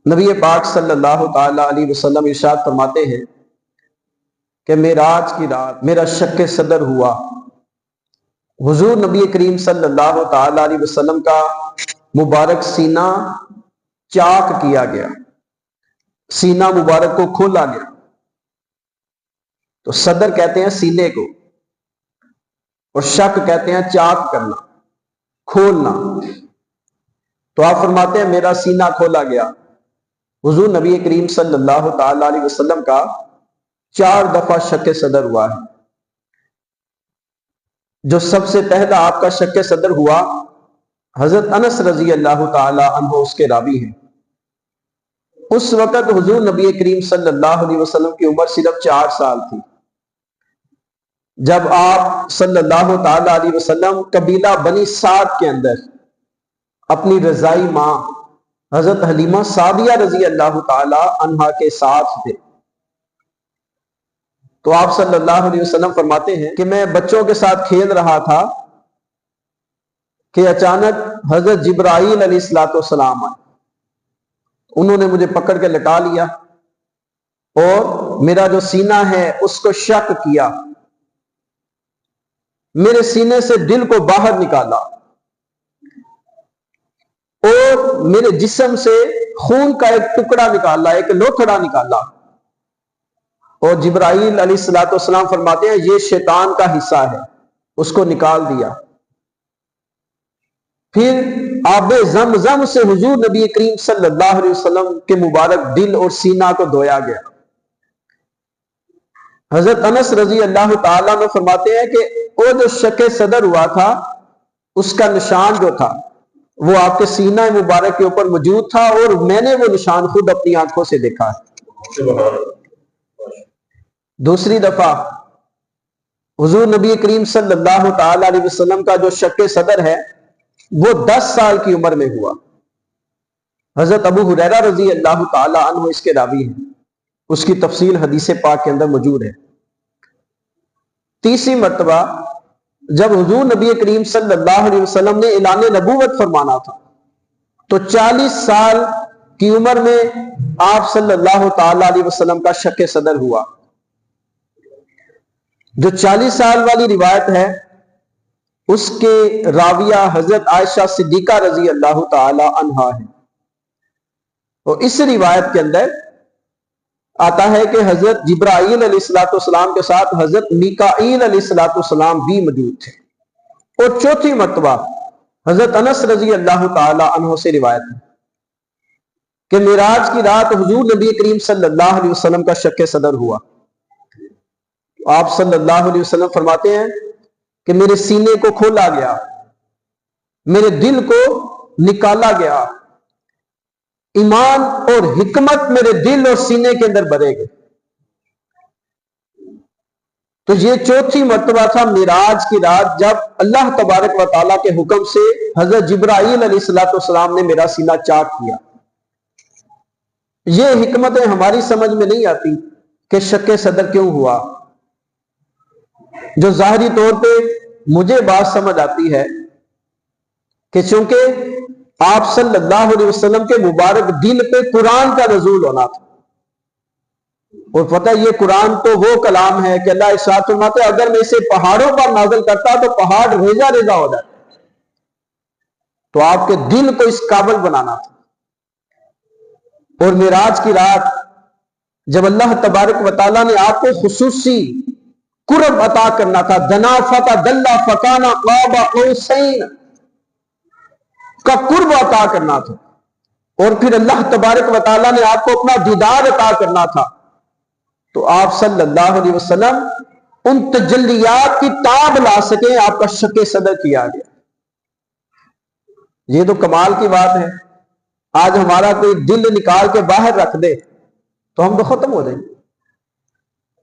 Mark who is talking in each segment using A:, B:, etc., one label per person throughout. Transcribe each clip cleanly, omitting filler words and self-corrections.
A: نبی پاک صلی اللہ تعالی علیہ وسلم ارشاد فرماتے ہیں کہ معراج کی رات میرا شک صدر ہوا. حضور نبی کریم صلی اللہ تعالی علیہ وسلم کا مبارک سینہ چاک کیا گیا، سینہ مبارک کو کھولا گیا. تو صدر کہتے ہیں سینے کو، اور شک کہتے ہیں چاک کرنا، کھولنا. تو آپ فرماتے ہیں میرا سینہ کھولا گیا. حضور نبی کریم صلی اللہ تعالی علیہ وسلم کا 4 دفعہ شک صدر ہوا ہے. جو سب سے پہلا آپ کا شک صدر ہوا حضرت انس رضی اللہ تعالی عنہ اس کے راوی ہیں. اس وقت حضور نبی کریم صلی اللہ علیہ وسلم کی عمر صرف 4 سال تھی جب آپ صلی اللہ تعالی علیہ وسلم قبیلہ بنی سعد کے اندر اپنی رضائی ماں حضرت حلیمہ سعدیہ رضی اللہ تعالی عنہا کے ساتھ تھے. تو آپ صلی اللہ علیہ وسلم فرماتے ہیں کہ میں بچوں کے ساتھ کھیل رہا تھا کہ اچانک حضرت جبرائیل علیہ السلام آئے. انہوں نے مجھے پکڑ کے لٹا لیا اور میرا جو سینہ ہے اس کو شک کیا. میرے سینے سے دل کو باہر نکالا اور میرے جسم سے خون کا ایک ٹکڑا نکالا، ایک لوتھڑا نکالا. اور جبرائیل علیہ السلام فرماتے ہیں یہ شیطان کا حصہ ہے، اس کو نکال دیا. پھر آب زمزم سے حضور نبی کریم صلی اللہ علیہ وسلم کے مبارک دل اور سینہ کو دھویا گیا. حضرت انس رضی اللہ تعالیٰ نے فرماتے ہیں کہ وہ جو شک صدر ہوا تھا اس کا نشان جو تھا وہ آپ کے سینہ مبارک کے اوپر موجود تھا، اور میں نے وہ نشان خود اپنی آنکھوں سے دیکھا ہے. دوسری دفعہ حضور نبی کریم صلی اللہ تعالی علیہ وسلم کا جو شک صدر ہے وہ 10 سال کی عمر میں ہوا. حضرت ابو ہریرہ رضی اللہ تعالی عنہ اس کے راوی ہیں، اس کی تفصیل حدیث پاک کے اندر موجود ہے. تیسری مرتبہ جب حضور نبی کریم صلی اللہ علیہ وسلم نے اعلان نبوت فرمانا تھا تو 40 سال کی عمر میں آپ صلی اللہ تعالی علیہ وسلم کا شک صدر ہوا. جو 40 سال والی روایت ہے اس کے راویہ حضرت عائشہ صدیقہ رضی اللہ تعالی عنہا ہے. اور اس روایت کے اندر آتا ہے کہ حضرت جبرائیل علیہ السلام کے ساتھ حضرت میکائیل علیہ السلام بھی موجود تھے. اور چوتھی مرتبہ حضرت انس رضی اللہ تعالی عنہ سے روایت ہے کہ معراج کی رات حضور نبی کریم صلی اللہ علیہ وسلم کا شک صدر ہوا. آپ صلی اللہ علیہ وسلم فرماتے ہیں کہ میرے سینے کو کھولا گیا، میرے دل کو نکالا گیا، ایمان اور حکمت میرے دل اور سینے کے اندر بھرے گئے. تو یہ چوتھی مرتبہ تھا معراج کی رات جب اللہ تبارک و تعالیٰ کے حکم سے حضرت جبرائیل علیہ السلام نے میرا سینہ چاک کیا. یہ حکمتیں ہماری سمجھ میں نہیں آتی کہ شک صدر کیوں ہوا. جو ظاہری طور پہ مجھے بات سمجھ آتی ہے کہ چونکہ آپ صلی اللہ علیہ وسلم کے مبارک دل پہ قرآن کا نزول ہونا تھا، اور پتہ یہ قرآن تو وہ کلام ہے کہ اللہ ارشاد فرماتے ہیں اگر میں اسے پہاڑوں پر نازل کرتا تو پہاڑ ریزہ ریزہ ہو جاتا. تو آپ کے دل کو اس قابل بنانا تھا. اور معراج کی رات جب اللہ تبارک و تعالیٰ نے آپ کو خصوصی قرب عطا کرنا تھا، دنا فتدلی فکانا قاب قوسین کا قرب عطا کرنا تھا، اور پھر اللہ تبارک و تعالیٰ نے آپ کو اپنا دیدار عطا کرنا تھا، تو آپ صلی اللہ علیہ وسلم ان تجلیات کی تاب لا سکیں، آپ کا شک صدر کیا گیا. یہ تو کمال کی بات ہے. آج ہمارا کوئی دل نکال کے باہر رکھ دے تو ہم تو ختم ہو جائیں گے.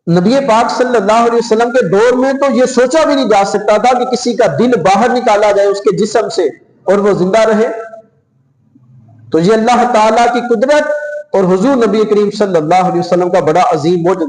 A: نبی پاک صلی اللہ علیہ وسلم کے دور میں تو یہ سوچا بھی نہیں جا سکتا تھا کہ کسی کا دل باہر نکالا جائے اس کے جسم سے اور وہ زندہ رہے. تو یہ اللہ تعالیٰ کی قدرت اور حضور نبی کریم صلی اللہ علیہ وسلم کا بڑا عظیم معجزہ